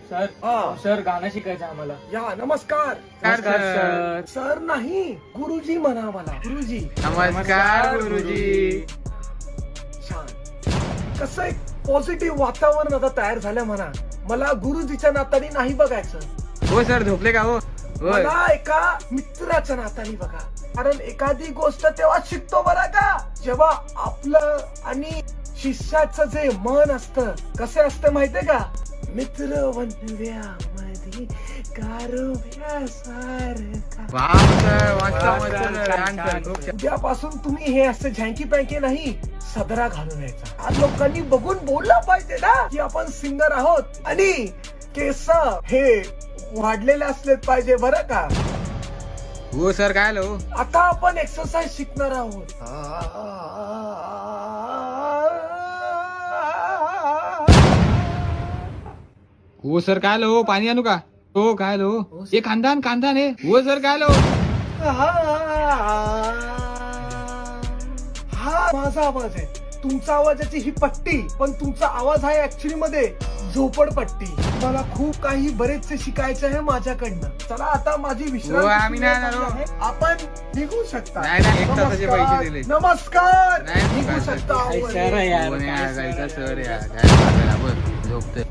Sir sir गाणं शिकायचं आम्हाला. या नमस्कार. नमस्कार सर. सर नाही गुरुजी म्हणा मला. गुरुजी नमस्कार गुरुजी. छान. कसं एक पॉझिटिव्ह वातावरण आता तयार झालं म्हणा. मला गुरुजीच्या नात्याने नाही बघायचं. हो सर झोपले का हो? होय. मला एका मित्राच्या नात्याने बघा. कारण एखादी गोष्ट तेव्हा शिकतो बरं का जेव्हा आपलं आणि शिष्याचं जे मन असतं कसं असतं माहितीये का. मित्र वनव्यामध्ये गारव्यासारखा. वाव सर, मस्त मस्त सर, छान सर, खूप छान. उद्यापासून तुम्ही हे असं झँकी पँकी नाही सदरा घालून यायचा. आज लोकांनी बघून बोललं पाहिजे ना की आपण सिंगर आहोत. आणि केस हे वाढलेले असले पाहिजे बरं का. हो सर काय लो. आता आपण एक्सरसाइज शिकणार आहोत. हो सर काय लो, पाणी आणू का? हो काय लो, हे खानदान खानदान हे. हो सर काय लो. हा माझा आवाज आहे. तुमचा आवाजाची ही पट्टी पण तुमचा आवाज आहे ऍक्च्युली मध्ये झोपडपट्टी. मला खूप काही बरेचसे शिकायचे आहे माझ्याकडनं. चला आता माझी हो, विश्रांती आम्ही नाही येणार हो. आहे. आपण निघू शकता. नाही, नाही, एक तासाचे पैसे दिले. नमस्कार. नाही, निघू काय शकता. सर यार, कोण काय यार, सर? जायचं सर यार, काय झालं, बरं, झोपतोय.